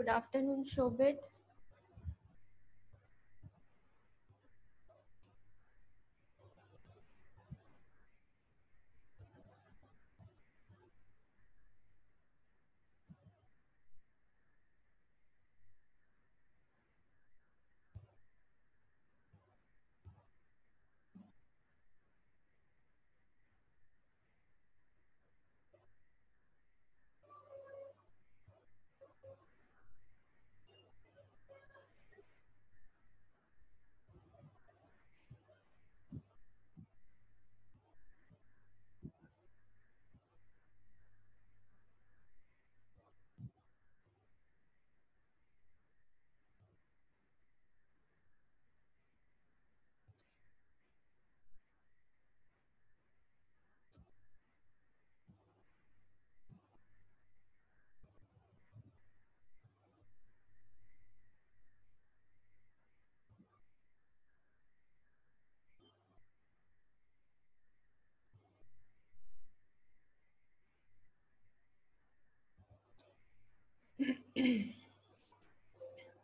Good afternoon, Shobit.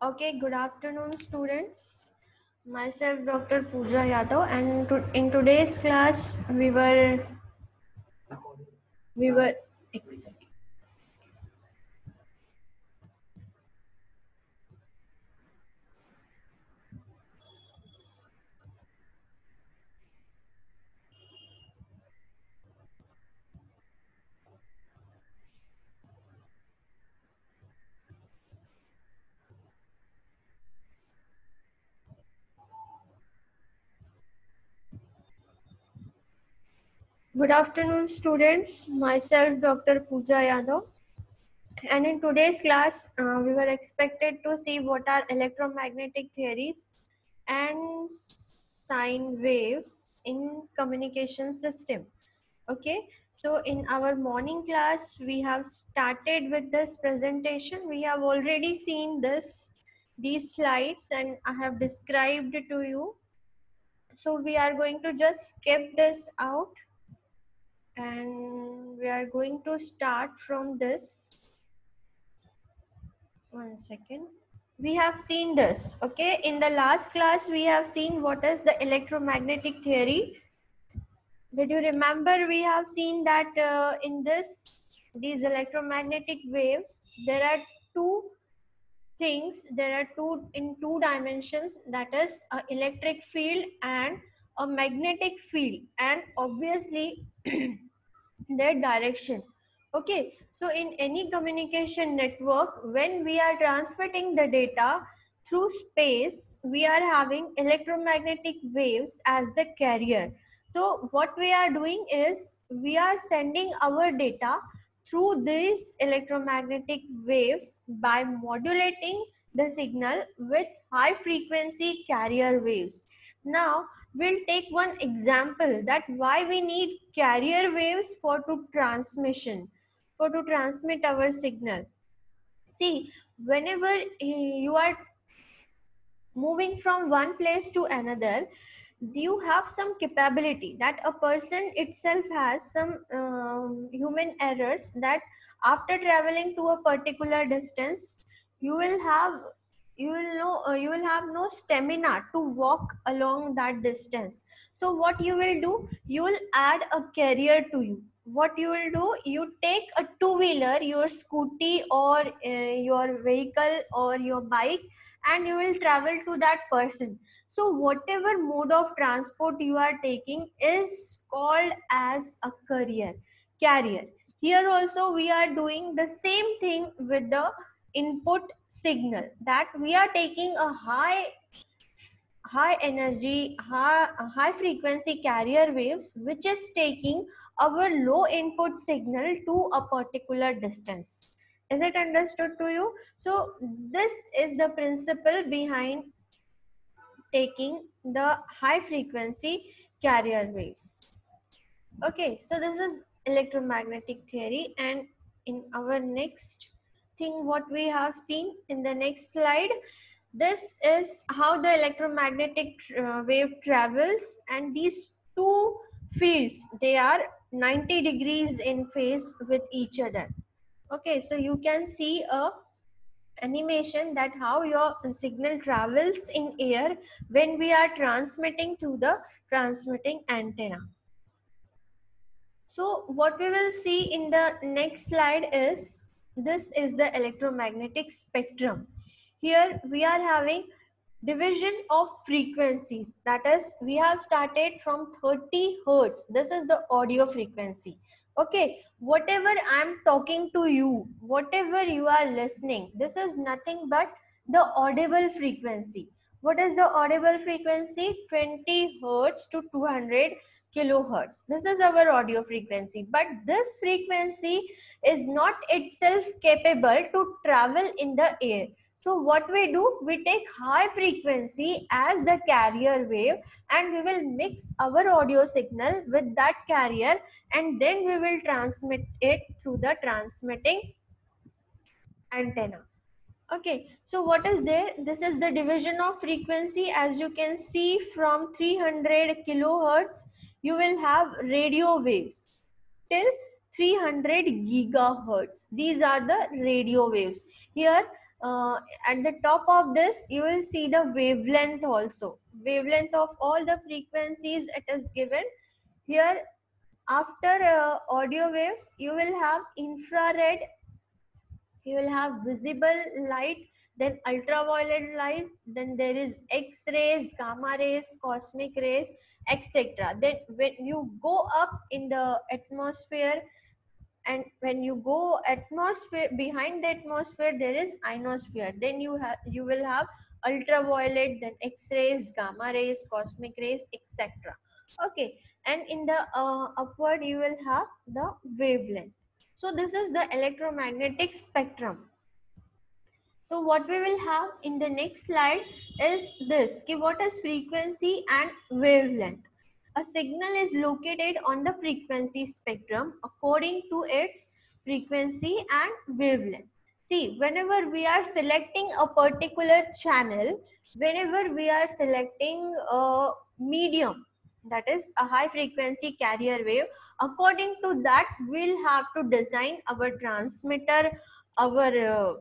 Okay, good afternoon, students. Myself, Dr. Pooja Yadav, and in today's class, we were. Exactly. Good afternoon, students. Myself, Dr. Pooja Yadav, and in today's class, we were expected to see what are electromagnetic theories and sine waves in communication system. Okay, so in our morning class we have started with this presentation. We have already seen these slides and I have described to you, so we are going to just skip this out and we are going to start from this. One second. We have seen this. Okay, in the last class we have seen what is the electromagnetic theory. Did you remember we have seen that in these electromagnetic waves, there are two things, there are two dimensions, that is a electric field and a magnetic field, and obviously their direction. Okay, so in any communication network, when we are transmitting the data through space, we are having electromagnetic waves as the carrier. So what we are doing is we are sending our data through these electromagnetic waves by modulating the signal with high frequency carrier waves. Now we'll take one example that why we need carrier waves for to transmit our signal. See, whenever you are moving from one place to another, you have some capability that a person itself has some human errors, that after traveling to a particular distance, you will have you will have no stamina to walk along that distance. So what you will do, you will add a carrier to you. What you will do, you take a two-wheeler, your scooty or your vehicle or your bike, and you will travel to that person. So whatever mode of transport you are taking is called as a carrier. Here also we are doing the same thing with the input signal, that we are taking a high energy, high frequency carrier waves, which is taking our low input signal to a particular distance. Is it understood to you? So this is the principle behind taking the high frequency carrier waves. Okay, so this is electromagnetic theory, and in our next thing what we have seen in the next slide, this is how the electromagnetic wave travels, and these two fields, they are 90 degrees in phase with each other. Okay, so you can see a animation that how your signal travels in air when we are transmitting to the transmitting antenna. So what we will see in the next slide is, this is the electromagnetic spectrum. Here we are having division of frequencies, that is we have started from 30 hertz. This is the audio frequency. Okay, whatever I am talking to you, whatever you are listening, this is nothing but the audible frequency. What is the audible frequency? 20 hertz to 200 kilohertz. This is our audio frequency, but this frequency is not itself capable to travel in the air. So what we do, we take high frequency as the carrier wave and we will mix our audio signal with that carrier, and then we will transmit it through the transmitting antenna. Okay, so what is there? This is the division of frequency. As you can see, from 300 kilohertz, you will have radio waves till 300 gigahertz. These are the radio waves. Here, at the top of this, you will see the wavelength also. Wavelength of all the frequencies it is given. Here, after audio waves, you will have infrared, you will have visible light, then ultraviolet light, then there is x-rays, gamma rays, cosmic rays, etc. Then when you go up in the atmosphere, and when you go atmosphere, behind the atmosphere there is ionosphere, then you will have ultraviolet, then x-rays, gamma rays, cosmic rays, etc. Okay, and in the upward you will have the wavelength. So this is the electromagnetic spectrum. So what we will have in the next slide is this, what is frequency and wavelength. A signal is located on the frequency spectrum according to its frequency and wavelength. See, whenever we are selecting a particular channel, whenever we are selecting a medium, that is a high frequency carrier wave, according to that we'll have to design our transmitter, our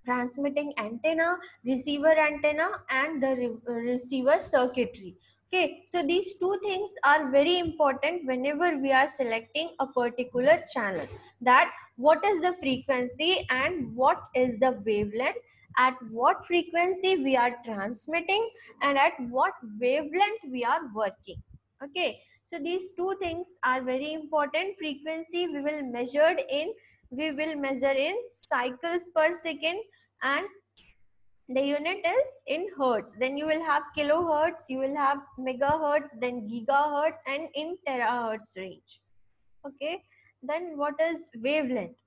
transmitting antenna, receiver antenna, and the receiver circuitry. Okay, so these two things are very important whenever we are selecting a particular channel, that what is the frequency and what is the wavelength, at what frequency we are transmitting and at what wavelength we are working. Okay, so these two things are very important. Frequency we will measure in cycles per second, and the unit is in hertz. Then you will have kilohertz, you will have megahertz, then gigahertz, and in terahertz range. Okay, then what is wavelength?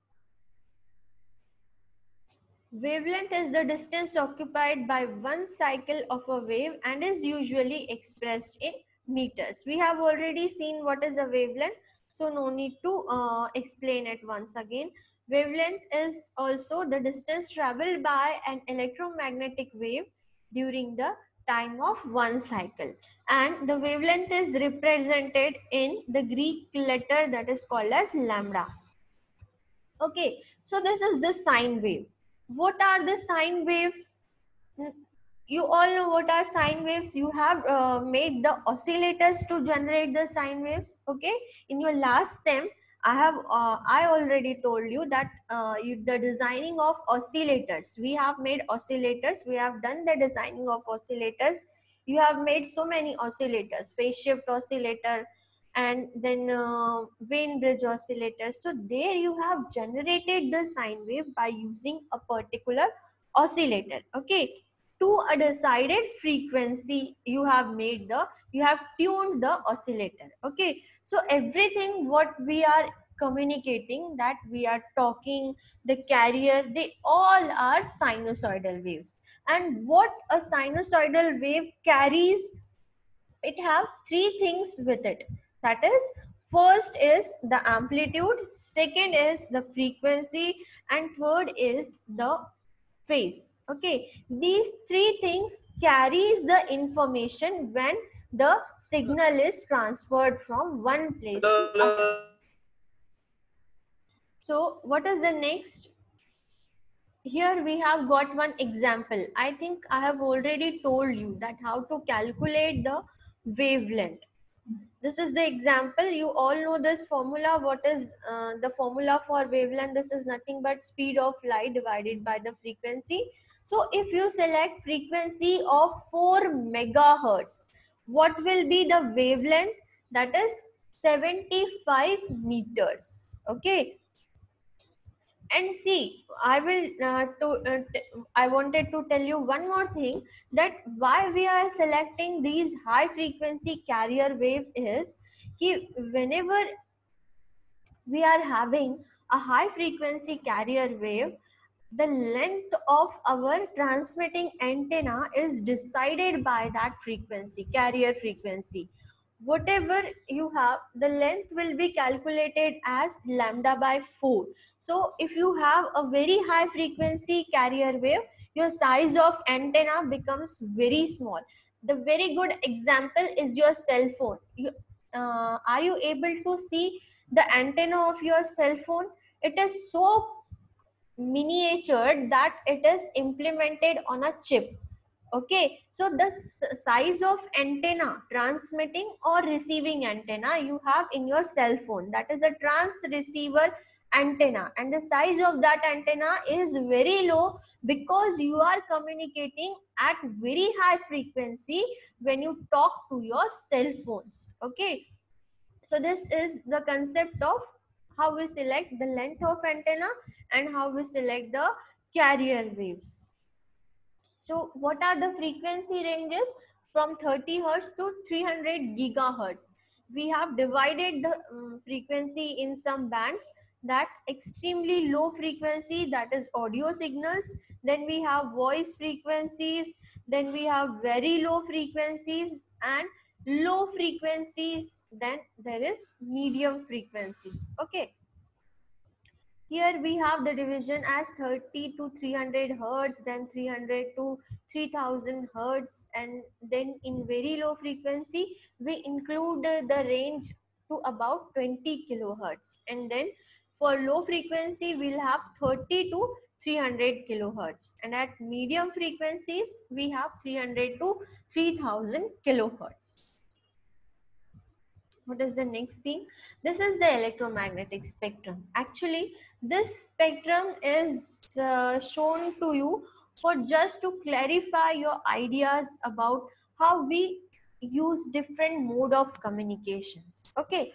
Wavelength is the distance occupied by one cycle of a wave and is usually expressed in meters. We have already seen what is a wavelength, so no need to explain it once again. Wavelength is also the distance traveled by an electromagnetic wave during the time of one cycle, and the wavelength is represented in the Greek letter that is called as lambda. Okay, so this is the sine wave. What are the sine waves? You all know what are sine waves. You have made the oscillators to generate the sine waves. Okay, in your last sem, I already told you that the designing of oscillators. We have made oscillators. We have done the designing of oscillators. You have made so many oscillators, phase shift oscillator, and then Wien bridge oscillators. So there you have generated the sine wave by using a particular oscillator. Okay, to a decided frequency you have tuned the oscillator. Okay, so everything what we are communicating, that we are talking, the carrier, they all are sinusoidal waves. And what a sinusoidal wave carries, it has three things with it. That is, first is the amplitude, second is the frequency, and third is the phase. Okay, these three things carries the information when the signal is transferred from one place to another. So what is the next? here we have got one example. I think I have already told you that how to calculate the wavelength. This is the example. You all know this formula. What is the formula for wavelength? This is nothing but speed of light divided by the frequency. So if you select frequency of 4 megahertz, what will be the wavelength? That is 75 meters. Okay. And see, I wanted to tell you one more thing, that why we are selecting these high frequency carrier wave is कि whenever we are having a high frequency carrier wave, the length of our transmitting antenna is decided by that frequency, carrier frequency. Whatever you have, the length will be calculated as lambda by 4. So if you have a very high frequency carrier wave, your size of antenna becomes very small. The very good example is your cell phone. Are you able to see the antenna of your cell phone? It is so miniatured that it is implemented on a chip. Okay, so the size of antenna, transmitting or receiving antenna you have in your cell phone, that is a transceiver antenna, and the size of that antenna is very low because you are communicating at very high frequency when you talk to your cell phones. Okay, so this is the concept of how we select the length of antenna and how we select the carrier waves. So what are the frequency ranges? From 30 hertz to 300 gigahertz. We have divided the frequency in some bands. That extremely low frequency, that is audio signals. Then we have voice frequencies. Then we have very low frequencies and low frequencies. Then there is medium frequencies. Okay. Here we have the division as 30 to 300 hertz, then 300 to 3000 hertz, and then in very low frequency we include the range to about 20 kilohertz, and then for low frequency we'll have 30 to 300 kilohertz, and at medium frequencies we have 300 to 3000 kilohertz. What is the next thing? This is the electromagnetic spectrum. Actually, this spectrum is shown to you for just to clarify your ideas about how we use different mode of communications. Okay,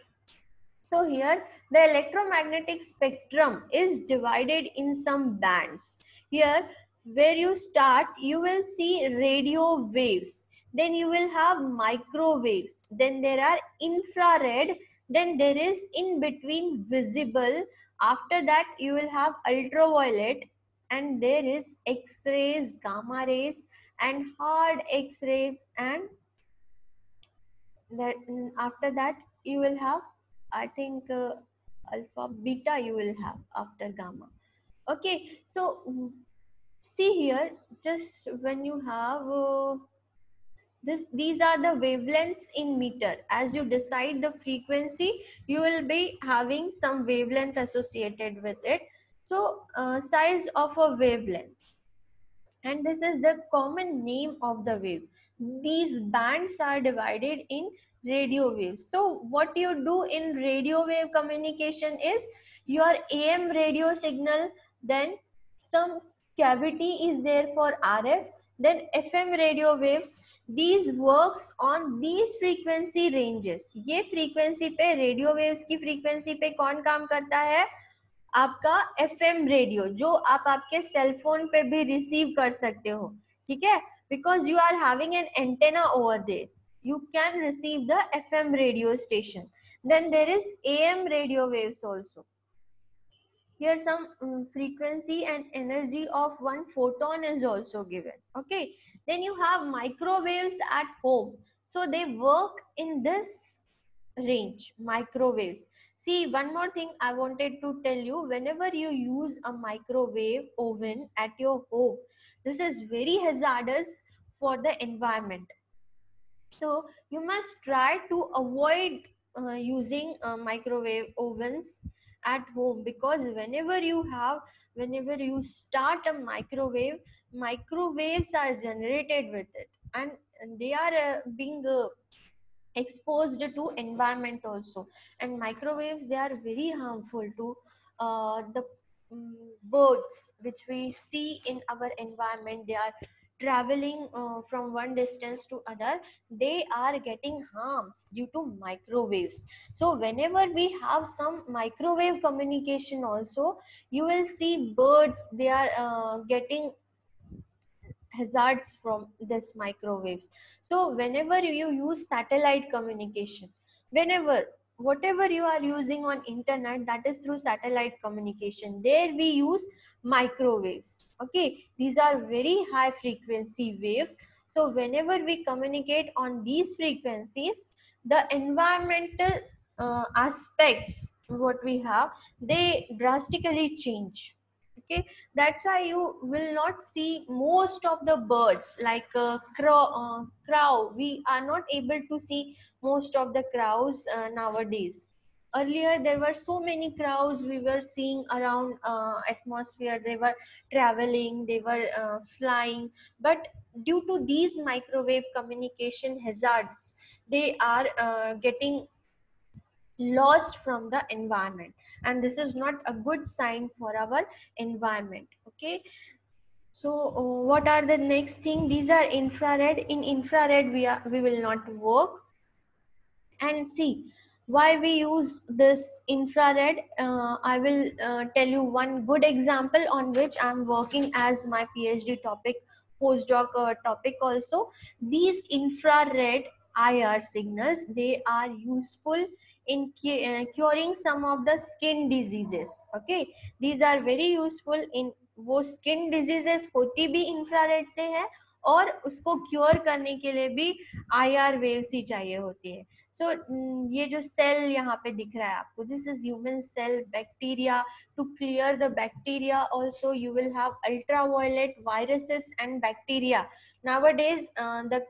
so here the electromagnetic spectrum is divided in some bands. Here where you start, you will see radio waves. Then you will have microwaves. Then there are infrared. Then there is in between visible. After that you will have ultraviolet. And there is X-rays, gamma rays and hard X-rays, and that after that you will have, I think, alpha beta you will have after gamma. Okay, so see here, just when you have these are the wavelengths in meter. As you decide the frequency, you will be having some wavelength associated with it. So size of a wavelength, and this is the common name of the wave. These bands are divided in radio waves. So what you do in radio wave communication is your AM radio signal, then some cavity is there for RF, then FM radio waves. These works on these frequency ranges. ये frequency पे radio waves की frequency पे कौन काम करता है? आपका FM radio, जो आप आपके सेल फोन पे भी रिसीव कर सकते हो. ठीक है, because you are having an antenna over there, you can receive the FM radio station. Then there is AM radio waves also. Here some frequency and energy of one photon is also given. Okay, then you have microwaves at home, so they work in this range, microwaves. See, one more thing I wanted to tell you, whenever you use a microwave oven at your home, this is very hazardous for the environment. So you must try to avoid using microwave ovens at home, because whenever you start a microwave, microwaves are generated with it, and they are being exposed to environment also. And microwaves, they are very harmful to the birds which we see in our environment. They are traveling from one distance to other, they are getting harms due to microwaves. So whenever we have some microwave communication also, you will see birds, they are getting hazards from this microwaves. So whenever you use satellite communication, whenever whatever you are using on internet, that is through satellite communication, there we use microwaves. Okay, these are very high frequency waves. So whenever we communicate on these frequencies, the environmental aspects what we have, they drastically change. Okay, that's why you will not see most of the birds like crow. We are not able to see most of the crows nowadays. Earlier there were so many crows we were seeing around atmosphere. They were traveling, they were flying, but due to these microwave communication hazards, they are getting lost from the environment, and this is not a good sign for our environment. Okay, so what are the next thing? These are infrared. In infrared we will not work. And see why we use this infrared. I will tell you one good example on which I'm working as my PhD topic, postdoc topic also. These infrared IR signals, they are useful in curing some of the skin diseases. Okay, these are very useful in वो skin diseases होती भी infrared से है, और उसको cure करने के लिए भी आईआर वेव्स ही चाहिए होती है. सो ये जो सेल यहाँ पे दिख रहा है आपको, this is human cell bacteria. To clear the bacteria also you will have ultraviolet viruses and bacteria. Nowadays the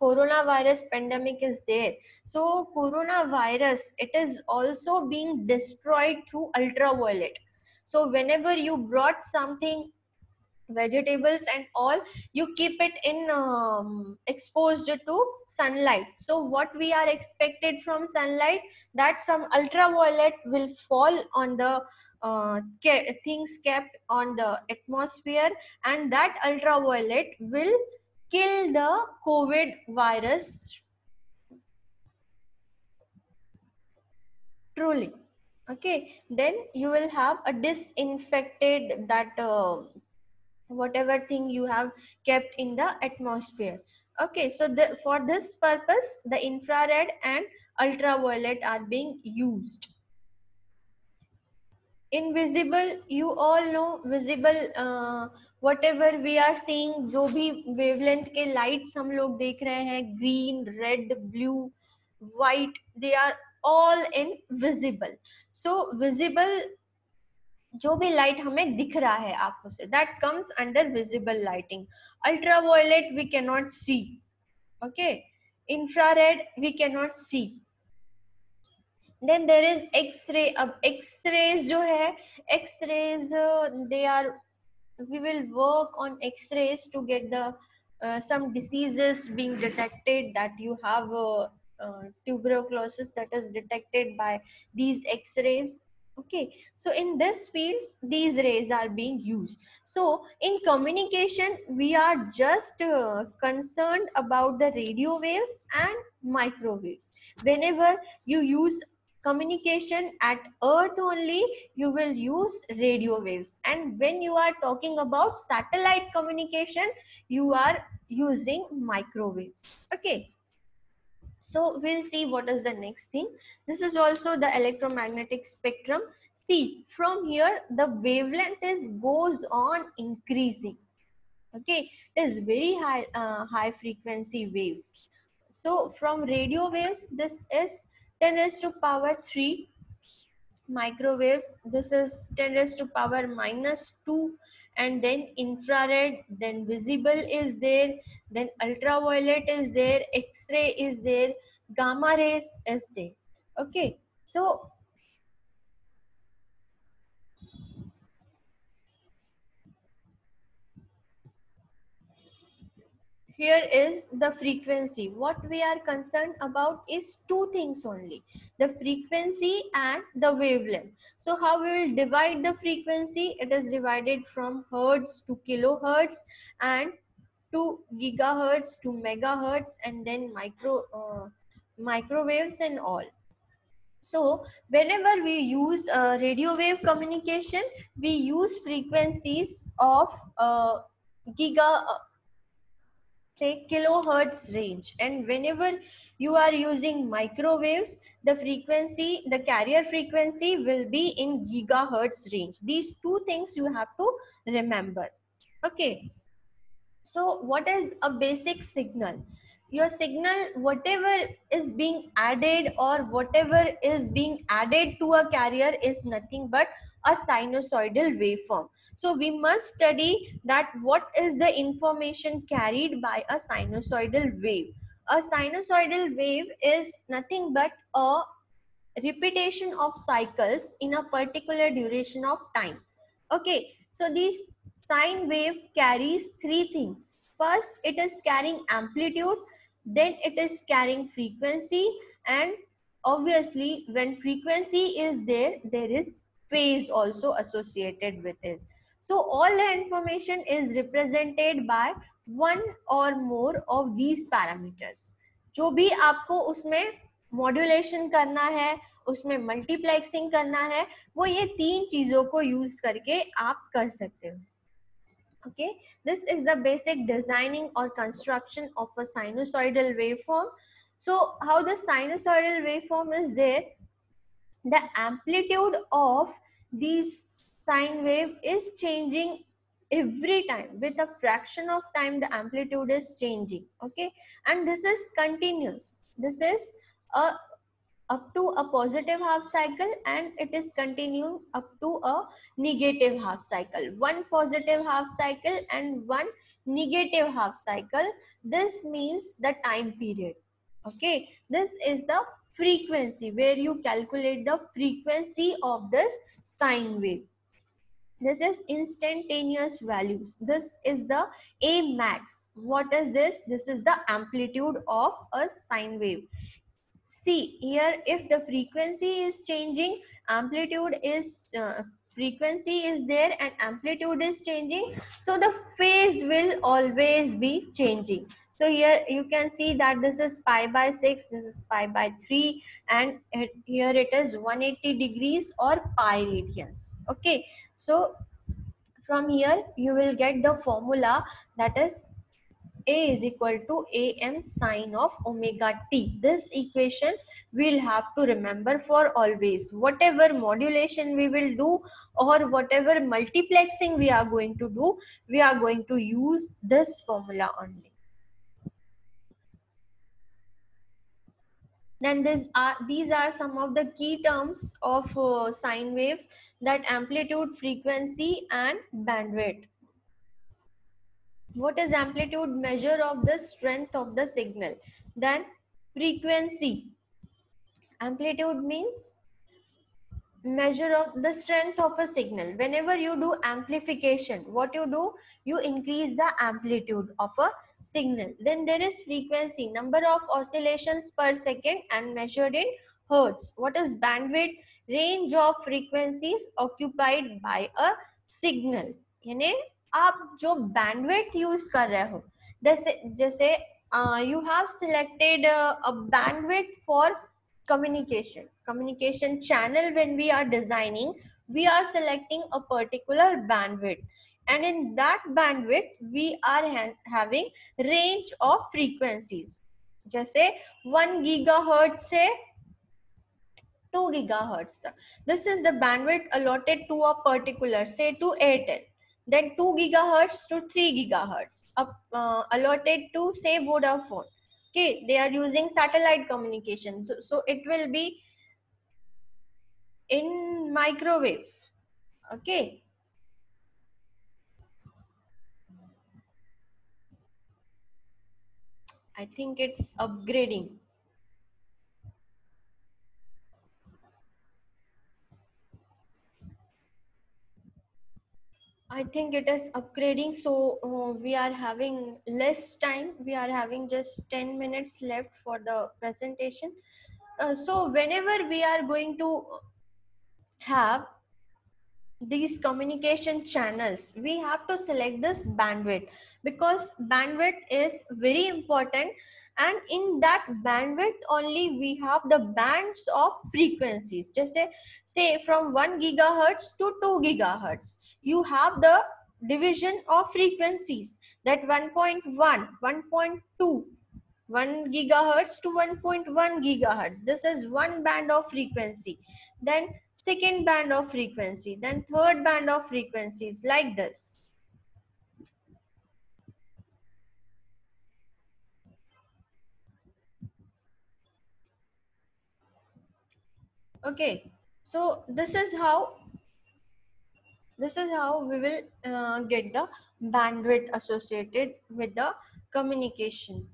coronavirus pandemic is there. So coronavirus, it is also being destroyed through ultraviolet. So whenever you brought something, vegetables and all, you keep it in exposed to sunlight. So what we are expected from sunlight, that some ultraviolet will fall on the things kept on the atmosphere, and that ultraviolet will kill the COVID virus truly. Okay, then you will have a disinfected that whatever thing you have kept in the atmosphere. Okay, so for this purpose, the infrared and ultraviolet are being used. Invisible, you all know visible, whatever we are seeing, जो भी wavelength के lights हम लोग देख रहे हैं, green, red, blue, white, they are all invisible. So visible जो भी लाइट हमें दिख रहा है आंखों से, that comes under visible lighting. Ultraviolet we can not see. Okay, infrared we can not see. Then there is x-ray. अब x-rays जो है, x-rays they are, we will work on x-rays to get the some diseases being detected, that you have tuberculosis that is detected by these x-rays. Okay, so in this fields these rays are being used. So in communication we are just concerned about the radio waves and microwaves. Whenever you use communication at earth only, you will use radio waves, and when you are talking about satellite communication, you are using microwaves. Okay, so we'll see what is the next thing. This is also the electromagnetic spectrum. See, from here the wavelength is goes on increasing. Okay, it is very high frequency waves. So from radio waves, this is 10 raised to power 3. Microwaves, this is 10 raised to power minus 2. And then infrared, then visible is there, then ultraviolet is there, x-ray is there, gamma rays is there. Okay, so here is the frequency. What we are concerned about is two things only, the frequency and the wavelength. So how we will divide the frequency? It is divided from hertz to kilohertz and to gigahertz to megahertz, and then microwaves and all. So whenever we use radio wave communication, we use frequencies of giga say kilohertz range, and whenever you are using microwaves, the frequency, the carrier frequency will be in gigahertz range. These two things you have to remember. Okay, so what is a basic signal? Your signal, whatever is being added or whatever is being added to a carrier is nothing but a sinusoidal waveform. So we must study that what is the information carried by a sinusoidal wave. A sinusoidal wave is nothing but a repetition of cycles in a particular duration of time. Okay, so this sine wave carries three things. First, it is carrying amplitude, then it is carrying frequency, and obviously when frequency is there, there is phase also associated with it. So all the information is represented by one or more of these parameters. जो भी आपको उसमें modulation करना है, उसमें multiplexing करना है, वो ये तीन चीजों को यूज करके आप कर सकते हो. Okay, this is the basic designing or construction of a sinusoidal waveform. So how the sinusoidal waveform is there, the amplitude of this sine wave is changing every time. With a fraction of time the amplitude is changing. Okay, and this is continuous. This is a up to a positive half cycle, and it is continuing up to a negative half cycle. One positive half cycle and one negative half cycle. This means the time period. Okay, this is the frequency where you calculate the frequency of this sine wave. This is instantaneous values. This is the A max. What is this? This is the amplitude of a sine wave. See here, if the frequency is changing, amplitude is frequency is there and amplitude is changing, so the phase will always be changing. So here you can see that this is pi by 6, this is pi by 3, and here it is 180 degrees or pi radians. Okay, so from here you will get the formula, that is A is equal to am sine of omega t. This equation we'll have to remember for always. Whatever modulation we will do or whatever multiplexing we are going to do, we are going to use this formula only. Then these are some of the key terms of sine waves, that amplitude, frequency and bandwidth. What is amplitude? Measure of the strength of the signal. Then frequency. Amplitude means measure of the strength of a signal. Whenever you do amplification, what you do, you increase the amplitude of a signal. Then there is frequency, number of oscillations per second and measured in hertz. What is bandwidth? Range of frequencies occupied by a signal. यानी आप जो bandwidth use कर रहे हो, जैसे जैसे you have selected a bandwidth for communication channel. When we are designing, we are selecting a particular bandwidth, and in that bandwidth we are having range of frequencies. जैसे 1 gigahertz से 2 gigahertz. This is the bandwidth allotted to a particular, say to Airtel. Then 2 gigahertz to 3 gigahertz allotted to, say, Vodafone. Okay, they are using satellite communication, so it will be in microwave. Okay, I think it's upgrading. I think it is upgrading, so we are having less time. We are having just 10 minutes left for the presentation. So whenever we are going to have these communication channels, we have to select this bandwidth, because bandwidth is very important, and in that bandwidth only we have the bands of frequencies. Just say from 1 gigahertz to 2 gigahertz, you have the division of frequencies, that 1.1, 1.2, 1 gigahertz to 1.1 gigahertz. This is one band of frequency. Then second band of frequency, then third band of frequencies, like this. Okay, so this is how we will get the bandwidth associated with the communication.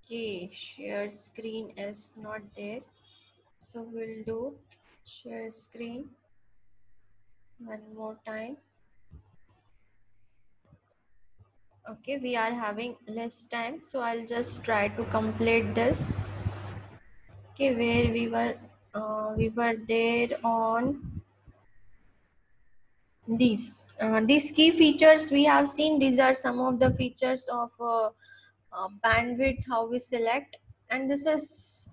Okay, share screen is not there, so we'll do share screen one more time. Okay, we are having less time, so I'll just try to complete this. Okay, where we were there on these key features we have seen. These are some of the features of bandwidth, how we select, and this is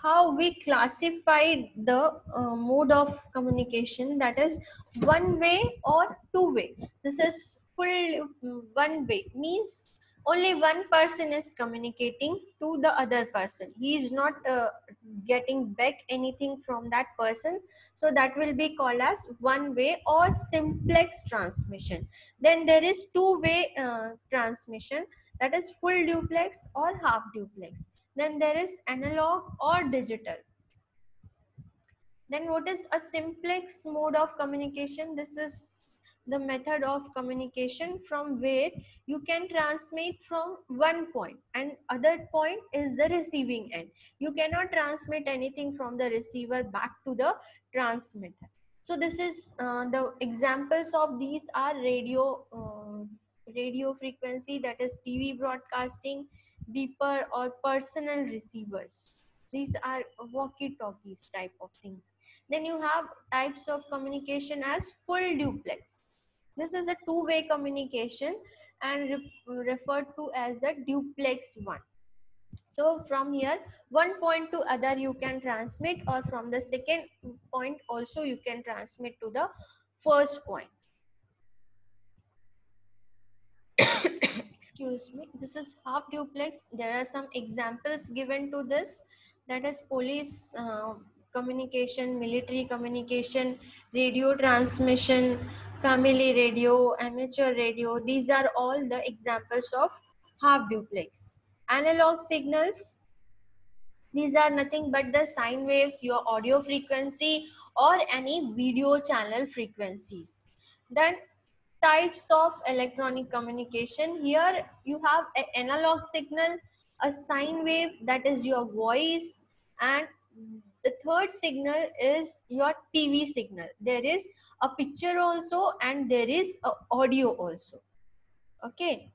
how we classified the mode of communication, that is one way or two way. This is full one way, means only one person is communicating to the other person. He is not getting back anything from that person, so that will be called as one way or simplex transmission. Then there is two way transmission, that is full duplex or half duplex. Then there is analog or digital. Then what is a simplex mode of communication? This is the method of communication from where you can transmit from one point and other point is the receiving end. You cannot transmit anything from the receiver back to the transmitter. So this is the examples of these are radio frequency, that is TV broadcasting, beeper or personal receivers. These are walkie-talkies type of things. Then you have types of communication as full duplex. This is a two-way communication and referred to as the duplex one. So from here, one point to other you can transmit, or from the second point also you can transmit to the first point. Excuse me. This is half duplex. There are some examples given to this, that is police communication, military communication, radio transmission, family radio, amateur radio. These are all the examples of half duplex. Analog signals, these are nothing but the sine waves, your audio frequency or any video channel frequencies. Then types of electronic communication. Here you have an analog signal, a sine wave, that is your voice, and the third signal is your TV signal. There is a picture also and there is a audio also. Okay.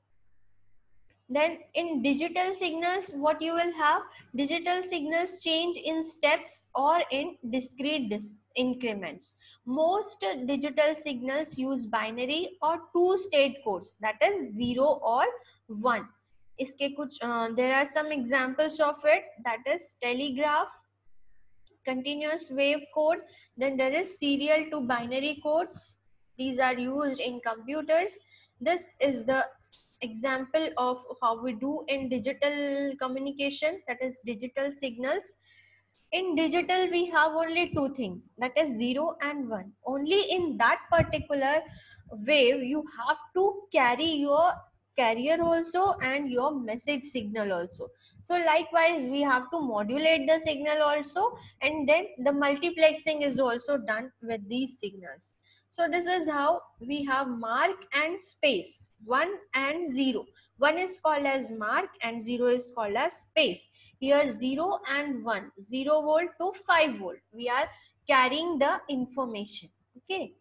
Then in digital signals, what you will have, digital signals change in steps or in discrete increments. Most digital signals use binary or two state codes, that is 0 or 1. इसके कुछ there are some examples of it, that is telegraph, continuous wave code. Then there is serial to binary codes. These are used in computers. This is the example of how we do in digital communication, that is digital signals. In digital we have only two things, that is 0 and 1. Only in that particular wave you have to carry your carrier also and your message signal also. So likewise we have to modulate the signal also, and then the multiplexing is also done with these signals. So this is how we have mark and space, 1 and 0. 1 is called as mark and 0 is called as space. Here 0 and 1, 0 volt to 5 volt, we are carrying the information. Okay.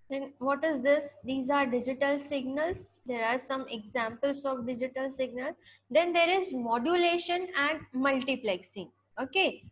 Then what is this? These are digital signals. There are some examples of digital signal. Then there is modulation and multiplexing. Okay.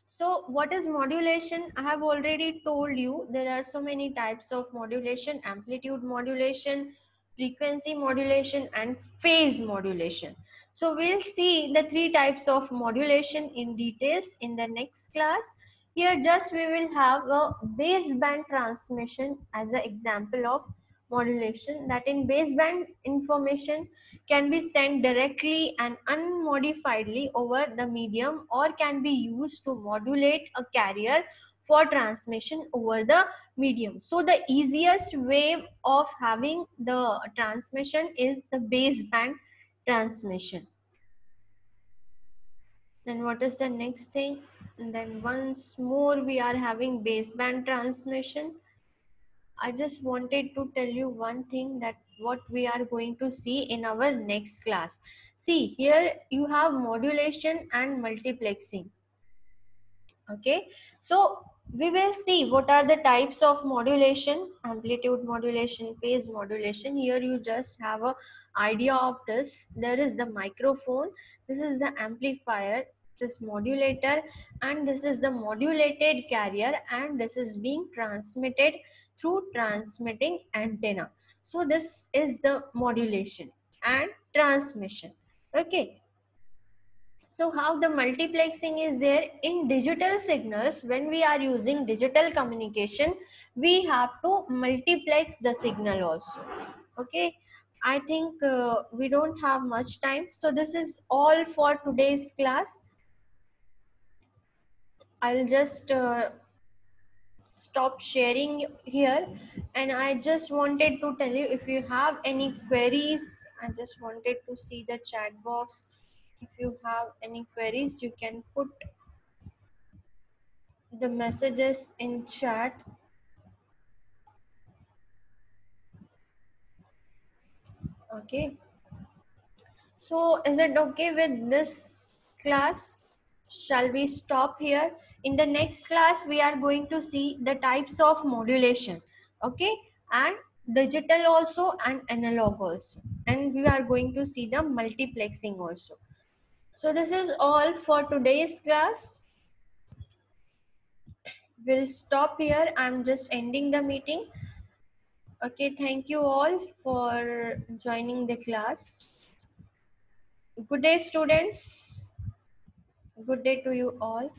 So what is modulation? I have already told you there are so many types of modulation: amplitude modulation, frequency modulation, and phase modulation. So we'll see the three types of modulation in details in the next class. Here just we will have a baseband transmission as an example of modulation, that in baseband information can be sent directly and unmodifiedly over the medium, or can be used to modulate a carrier for transmission over the medium. So the easiest way of having the transmission is the baseband transmission. Then what is the next thing? And then once more we are having baseband transmission. I just wanted to tell you one thing, that what we are going to see in our next class. See, here you have modulation and multiplexing. Okay, so we will see what are the types of modulation: amplitude modulation, phase modulation. Here you just have a idea of this. There is the microphone, this is the amplifier, this modulator, and this is the modulated carrier, and this is being transmitted through transmitting antenna. So this is the modulation and transmission. Okay, so how the multiplexing is there in digital signals? When we are using digital communication, we have to multiplex the signal also. Okay, I think we don't have much time. So this is all for today's class. I'll just stop sharing here, and I just wanted to tell you, if you have any queries, I just wanted to see the chat box. If you have any queries, you can put the messages in chat. Okay, so is it okay with this class? Shall we stop here? In the next class we are going to see the types of modulation, okay, and digital also and analog also, and we are going to see the multiplexing also. So this is all for today's class. We'll stop here. I'm just ending the meeting. Okay, thank you all for joining the class. Good day, students. Good day to you all.